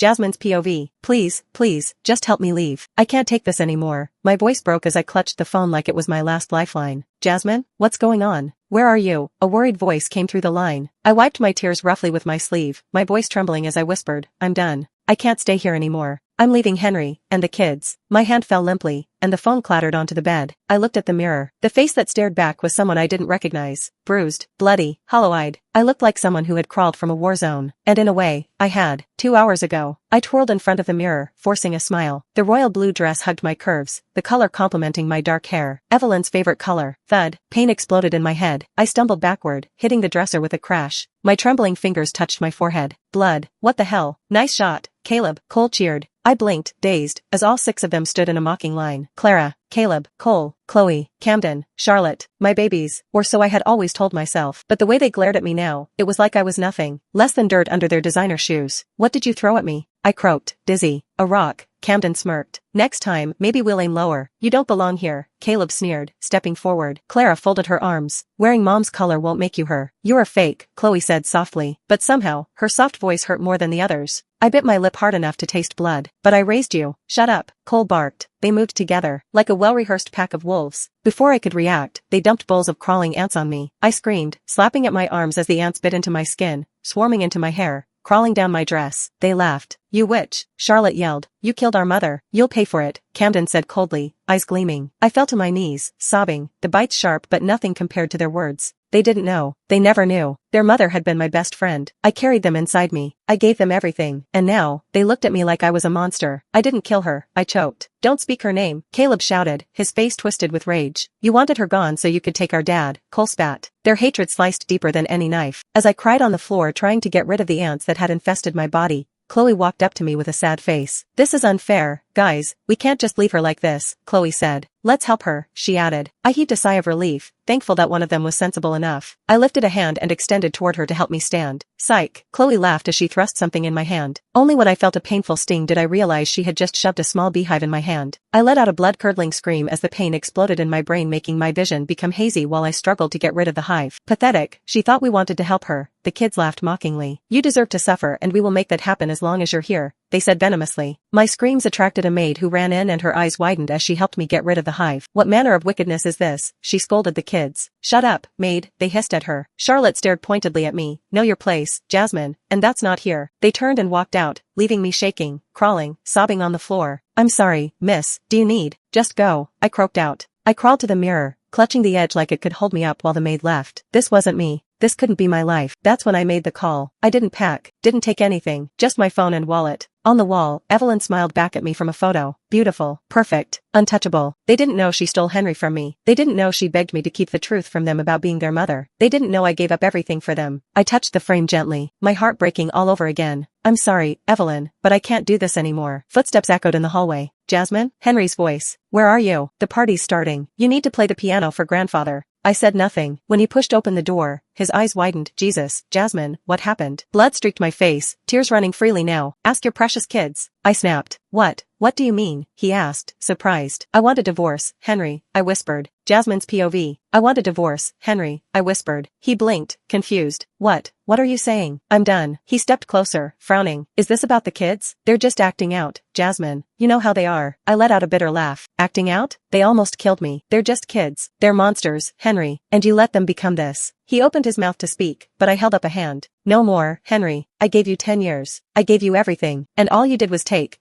Jasmine's POV. Please, please, just help me leave. I can't take this anymore. My voice broke as I clutched the phone like it was my last lifeline. Jasmine, what's going on? Where are you? A worried voice came through the line. I wiped my tears roughly with my sleeve, my voice trembling as I whispered, I'm done. I can't stay here anymore. I'm leaving Henry, and the kids. My hand fell limply, and the phone clattered onto the bed. I looked at the mirror. The face that stared back was someone I didn't recognize. Bruised, bloody, hollow-eyed. I looked like someone who had crawled from a war zone. And in a way, I had. 2 hours ago. I twirled in front of the mirror, forcing a smile. The royal blue dress hugged my curves, the color complementing my dark hair. Evelyn's favorite color. Thud. Pain exploded in my head. I stumbled backward, hitting the dresser with a crash. My trembling fingers touched my forehead. Blood. What the hell? Nice shot, Caleb. Cole cheered. I blinked, dazed, as all 6 of them stood in a mocking line. Clara, Caleb, Cole, Chloe, Camden, Charlotte, my babies, or so I had always told myself. But the way they glared at me now, it was like I was nothing, less than dirt under their designer shoes. What did you throw at me? I croaked, dizzy. A rock. Camden smirked. Next time, maybe we'll aim lower. You don't belong here, Caleb sneered, stepping forward. Clara folded her arms. Wearing mom's color won't make you her. You're a fake, Chloe said softly. But somehow, her soft voice hurt more than the others. I bit my lip hard enough to taste blood. But I raised you. Shut up, Cole barked. They moved together, like a well-rehearsed pack of wolves. Before I could react, they dumped bowls of crawling ants on me. I screamed, slapping at my arms as the ants bit into my skin, swarming into my hair, crawling down my dress. They laughed. You witch, Charlotte yelled. You killed our mother. You'll pay for it, Camden said coldly, eyes gleaming. I fell to my knees, sobbing, the bites sharp but nothing compared to their words. They didn't know. They never knew. Their mother had been my best friend. I carried them inside me. I gave them everything. And now, they looked at me like I was a monster. I didn't kill her. I choked. Don't speak her name, Caleb shouted, his face twisted with rage. You wanted her gone so you could take our dad, Cole spat. Their hatred sliced deeper than any knife. As I cried on the floor trying to get rid of the ants that had infested my body, Chloe walked up to me with a sad face. This is unfair, guys, we can't just leave her like this, Chloe said. Let's help her, she added. I heaved a sigh of relief, thankful that one of them was sensible enough. I lifted a hand and extended toward her to help me stand. Psych, Chloe laughed as she thrust something in my hand. Only when I felt a painful sting did I realize she had just shoved a small beehive in my hand. I let out a blood-curdling scream as the pain exploded in my brain, making my vision become hazy while I struggled to get rid of the hive. Pathetic, she thought we wanted to help her. The kids laughed mockingly. You deserve to suffer and we will make that happen as long as you're here, they said venomously. My screams attracted a maid who ran in and her eyes widened as she helped me get rid of the hive. What manner of wickedness is this? She scolded the kids. Shut up, maid, they hissed at her. Charlotte stared pointedly at me. Know your place, Jasmine, and that's not here. They turned and walked out, leaving me shaking, crawling, sobbing on the floor. I'm sorry, miss, do you need? Just go, I croaked out. I crawled to the mirror, clutching the edge like it could hold me up while the maid left. This wasn't me. This couldn't be my life. That's when I made the call. I didn't pack, didn't take anything, just my phone and wallet. On the wall, Evelyn smiled back at me from a photo. Beautiful, perfect, untouchable. They didn't know she stole Henry from me. They didn't know she begged me to keep the truth from them about being their mother. They didn't know I gave up everything for them. I touched the frame gently, my heart breaking all over again. I'm sorry, Evelyn, but I can't do this anymore. Footsteps echoed in the hallway. Jasmine? Henry's voice. Where are you? The party's starting. You need to play the piano for grandfather. I said nothing. When he pushed open the door, his eyes widened. Jesus, Jasmine, what happened? Blood streaked my face, tears running freely now. Ask your precious kids. I snapped. What do you mean? He asked, surprised. I want a divorce, Henry, I whispered. Jasmine's POV. I want a divorce, Henry, I whispered. He blinked, confused. What are you saying? I'm done. He stepped closer, frowning. Is this about the kids? They're just acting out, Jasmine. You know how they are. I let out a bitter laugh. Acting out? They almost killed me. They're just kids. They're monsters, Henry, and you let them become this. He opened his mouth to speak, but I held up a hand. No more, Henry. I gave you 10 years. I gave you everything, and all you did was take.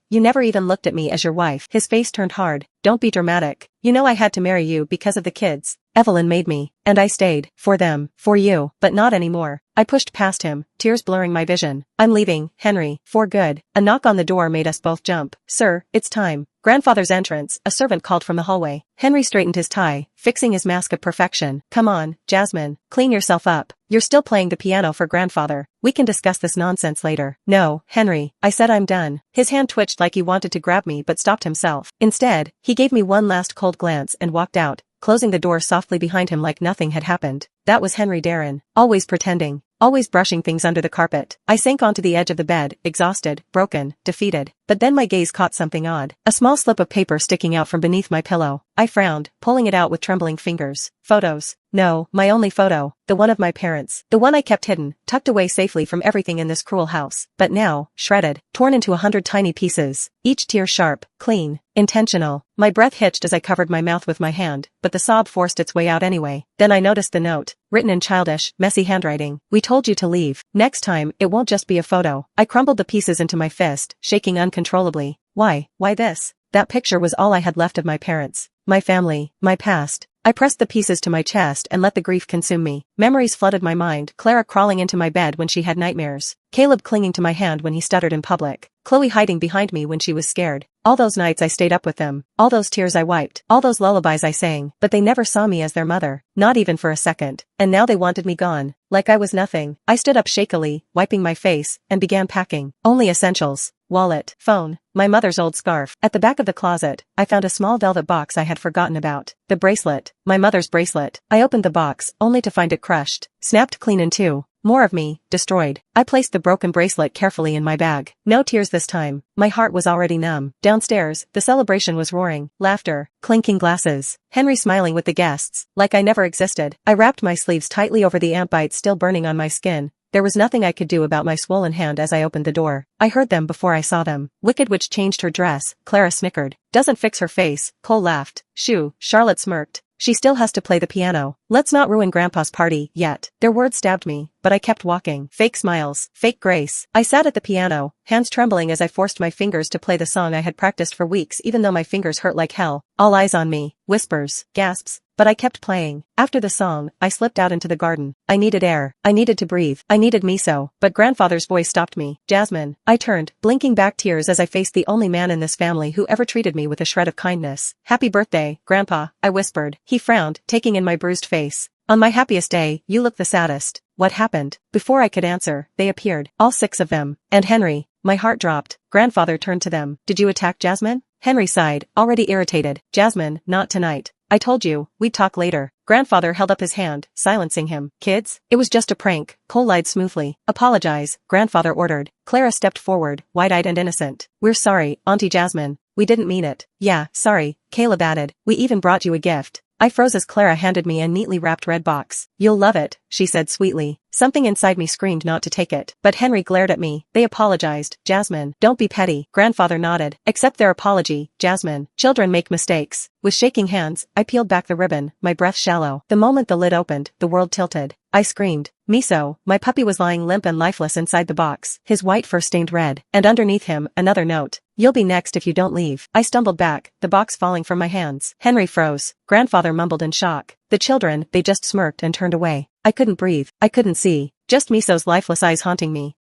You never even looked at me as your wife. His face turned hard. Don't be dramatic. You know I had to marry you because of the kids. Evelyn made me, and I stayed. For them, for you, but not anymore. I pushed past him, tears blurring my vision. I'm leaving, Henry, for good. A knock on the door made us both jump. Sir, it's time. Grandfather's entrance, a servant called from the hallway. Henry straightened his tie, fixing his mask of perfection. Come on, Jasmine, clean yourself up. You're still playing the piano for grandfather. We can discuss this nonsense later. No, Henry, I said I'm done. His hand twitched like he wanted to grab me but stopped himself. Instead, he gave me one last cold glance and walked out, closing the door softly behind him like nothing had happened. That was Henry Darren, always pretending, always brushing things under the carpet. I sank onto the edge of the bed, exhausted, broken, defeated. But then my gaze caught something odd. A small slip of paper sticking out from beneath my pillow. I frowned, pulling it out with trembling fingers. Photos. No, my only photo. The one of my parents. The one I kept hidden, tucked away safely from everything in this cruel house. But now, shredded, torn into 100 tiny pieces. Each tear sharp, clean, intentional. My breath hitched as I covered my mouth with my hand, but the sob forced its way out anyway. Then I noticed the note, written in childish, messy handwriting. We told you to leave. Next time, it won't just be a photo. I crumbled the pieces into my fist, shaking uncontrollably. Why this? That picture was all I had left of my parents, my family, my past. I pressed the pieces to my chest and let the grief consume me. Memories flooded my mind, Clara crawling into my bed when she had nightmares, Caleb clinging to my hand when he stuttered in public, Chloe hiding behind me when she was scared. All those nights I stayed up with them, all those tears I wiped, all those lullabies I sang, but they never saw me as their mother, not even for a second. And now they wanted me gone, like I was nothing. I stood up shakily, wiping my face, and began packing. Only essentials. Wallet, phone, my mother's old scarf. At the back of the closet, I found a small velvet box I had forgotten about. The bracelet, my mother's bracelet. I opened the box, only to find it crushed, snapped clean in two. More of me, destroyed. I placed the broken bracelet carefully in my bag. No tears this time. My heart was already numb. Downstairs, the celebration was roaring. Laughter, clinking glasses. Henry smiling with the guests, like I never existed. I wrapped my sleeves tightly over the ant bites still burning on my skin. There was nothing I could do about my swollen hand as I opened the door. I heard them before I saw them. Wicked Witch changed her dress, Clara snickered. Doesn't fix her face, Cole laughed. Shoo, Charlotte smirked. She still has to play the piano. Let's not ruin Grandpa's party, yet. Their words stabbed me, but I kept walking. Fake smiles, fake grace. I sat at the piano, hands trembling as I forced my fingers to play the song I had practiced for weeks even though my fingers hurt like hell. All eyes on me, whispers, gasps, but I kept playing. After the song, I slipped out into the garden. I needed air. I needed to breathe. I needed miso. But grandfather's voice stopped me. Jasmine. I turned, blinking back tears as I faced the only man in this family who ever treated me with a shred of kindness. Happy birthday, Grandpa, I whispered. He frowned, taking in my bruised face. On my happiest day, you look the saddest. What happened? Before I could answer, they appeared. All 6 of them. And Henry. My heart dropped. Grandfather turned to them. Did you attack Jasmine? Henry sighed, already irritated. Jasmine, not tonight. I told you, we'd talk later. Grandfather held up his hand, silencing him. Kids? It was just a prank, Cole lied smoothly. Apologize, Grandfather ordered. Clara stepped forward, wide-eyed and innocent. We're sorry, Auntie Jasmine. We didn't mean it. Yeah, sorry, Caleb added. We even brought you a gift. I froze as Clara handed me a neatly wrapped red box. You'll love it, she said sweetly. Something inside me screamed not to take it. But Henry glared at me. They apologized. Jasmine, don't be petty. Grandfather nodded. Accept their apology, Jasmine. Children make mistakes. With shaking hands, I peeled back the ribbon, my breath shallow. The moment the lid opened, the world tilted. I screamed. Miso, my puppy was lying limp and lifeless inside the box, his white fur stained red, and underneath him, another note. You'll be next if you don't leave. I stumbled back, the box falling from my hands. Henry froze. Grandfather mumbled in shock. The children, they just smirked and turned away. I couldn't breathe. I couldn't see. Just Miso's lifeless eyes haunting me.